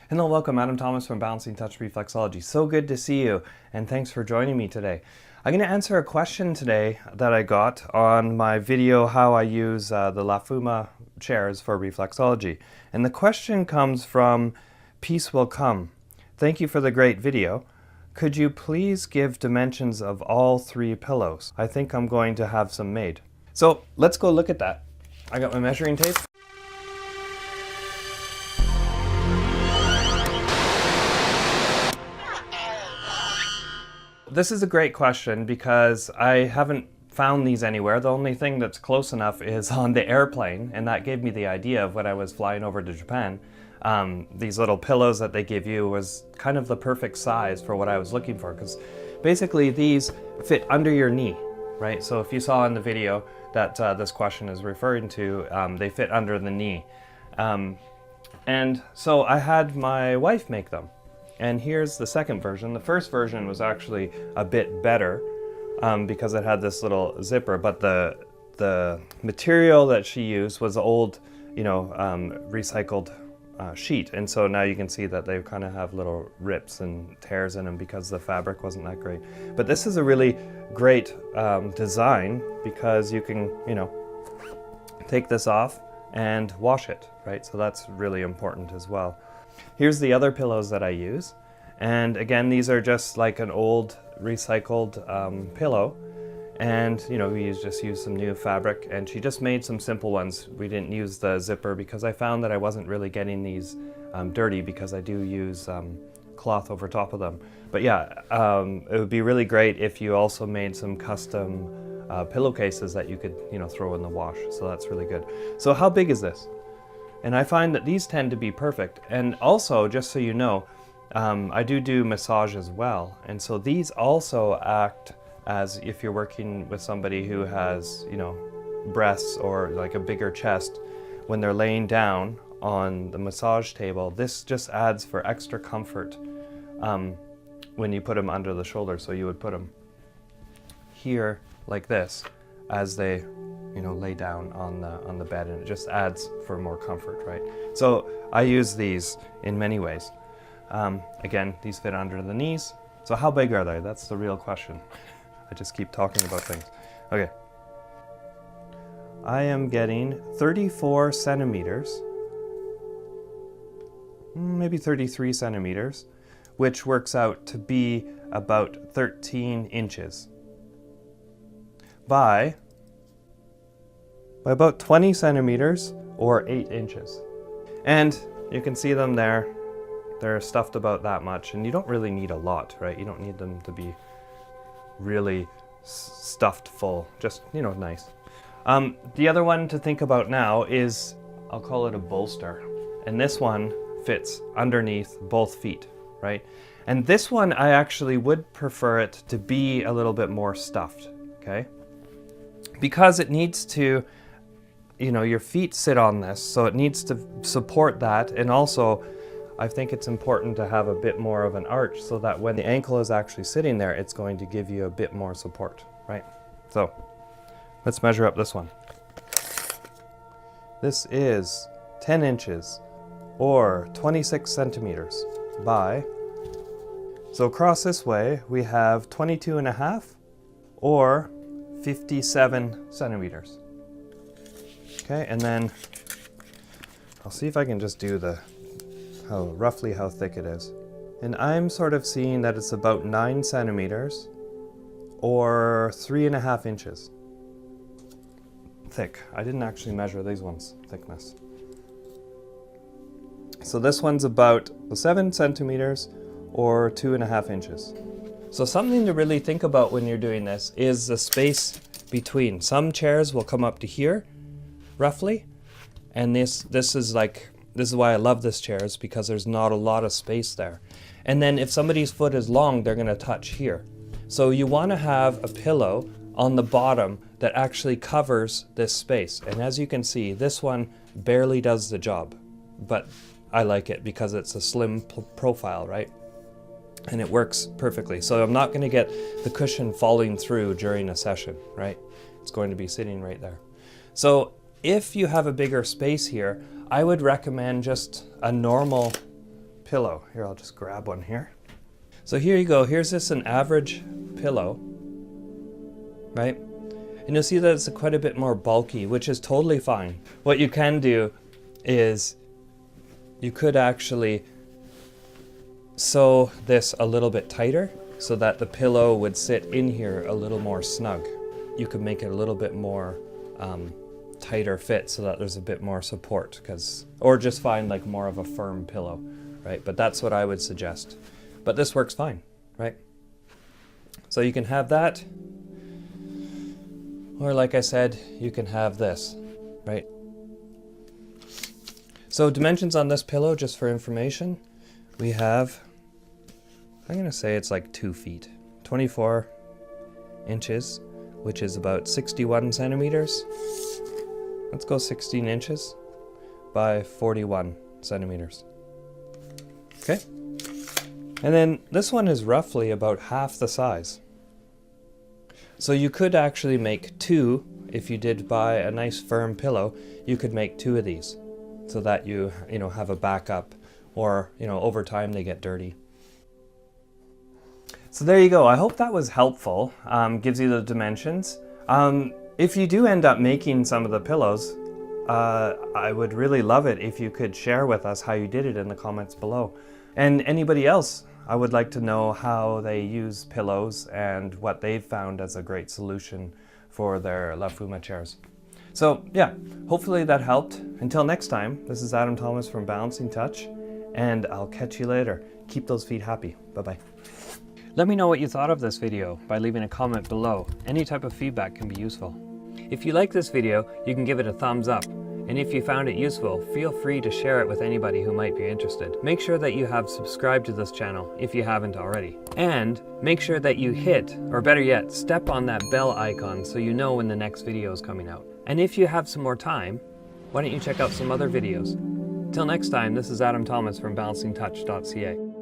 Hello, welcome. Adam Thomas from Balancing Touch Reflexology. So good to see you, and thanks for joining me today. I'm going to answer a question today that I got on my video how I use the Lafuma chairs for reflexology. And the question comes from Peace Will Come. Thank you for the great video. Could you please give dimensions of all 3 pillows? I think I'm going to have some made. So let's go look at that. I got my measuring tape. This is a great question because I haven't found these anywhere. The only thing that's close enough is on the airplane, and that gave me the idea of when I was flying over to Japan. These little pillows that they give you was kind of the perfect size for what I was looking for, because basically these fit under your knee, right? So if you saw in the video that this question is referring to, they fit under the knee. And so I had my wife make them. And here's the second version. The first version was actually a bit better because it had this little zipper, but the material that she used was old, recycled sheet. And so now you can see that they kind of have little rips and tears in them because the fabric wasn't that great. But this is a really great design because you can, take this off and wash it, right? So that's really important as well. Here's the other pillows that I use, and again these are just like an old recycled pillow, and we just used some new fabric, and she just made some simple ones. We didn't use the zipper because I found that I wasn't really getting these dirty because I do use cloth over top of them. But yeah, it would be really great if you also made some custom pillowcases that you could throw in the wash, so that's really good. So how big is this? And I find that these tend to be perfect. And also, just so you know, I do massage as well. And so these also act as if you're working with somebody who has, breasts or like a bigger chest, when they're laying down on the massage table, this just adds for extra comfort when you put them under the shoulder. So you would put them here like this as they lay down on the bed, and it just adds for more comfort, right? So I use these in many ways. Again, these fit under the knees. So how big are they? That's the real question. I just keep talking about things. Okay. I am getting 34 centimeters, maybe 33 centimeters, which works out to be about 13 inches by about 20 centimeters or 8 inches. And you can see them there. They're stuffed about that much, and you don't really need a lot, right? You don't need them to be really stuffed full, just, nice. The other one to think about now is, I'll call it a bolster. And this one fits underneath both feet, right? And this one, I actually would prefer it to be a little bit more stuffed, okay? Because it needs to, your feet sit on this, so it needs to support that. And also, I think it's important to have a bit more of an arch so that when the ankle is actually sitting there, it's going to give you a bit more support, right? So let's measure up this one. This is 10 inches or 26 centimeters by, so across this way, we have 22 and a half or 57 centimeters. Okay, and then I'll see if I can just do roughly how thick it is. And I'm sort of seeing that it's about 9 centimeters or 3.5 inches thick. I didn't actually measure these ones' thickness. So this one's about 7 centimeters or 2.5 inches. So something to really think about when you're doing this is the space between. Some chairs will come up to here, roughly, and this is why I love this chair, is because there's not a lot of space there. And then if somebody's foot is long, they're going to touch here. So you want to have a pillow on the bottom that actually covers this space. And as you can see, this one barely does the job, but I like it because it's a slim profile, right? And it works perfectly. So I'm not going to get the cushion falling through during a session, right? It's going to be sitting right there. So if you have a bigger space here, I would recommend just a normal pillow. Here, I'll just grab one here. So here you go. Here's just an average pillow, right? And you'll see that it's quite a bit more bulky, which is totally fine. What you can do is you could actually sew this a little bit tighter so that the pillow would sit in here a little more snug. You could make it a little bit more tighter fit so that there's a bit more support, or just find like more of a firm pillow, right? But that's what I would suggest. But this works fine, right? So you can have that, or like I said, you can have this, right? So dimensions on this pillow, just for information, we have, I'm gonna say it's like 2 feet, 24 inches, which is about 61 centimeters. Let's go 16 inches by 41 centimeters. Okay. And then this one is roughly about half the size. So you could actually make 2, if you did buy a nice firm pillow, you could make 2 of these so that you have a backup, or over time they get dirty. So there you go. I hope that was helpful. Gives you the dimensions. If you do end up making some of the pillows, I would really love it if you could share with us how you did it in the comments below. And anybody else, I would like to know how they use pillows and what they've found as a great solution for their Lafuma chairs. So yeah, hopefully that helped. Until next time, this is Adam Thomas from Balancing Touch, and I'll catch you later. Keep those feet happy. Bye-bye. Let me know what you thought of this video by leaving a comment below. Any type of feedback can be useful. If you like this video, you can give it a thumbs up. And if you found it useful, feel free to share it with anybody who might be interested. Make sure that you have subscribed to this channel if you haven't already. And make sure that you hit, or better yet, step on that bell icon so you know when the next video is coming out. And if you have some more time, why don't you check out some other videos? Till next time, this is Adam Thomas from balancingtouch.ca.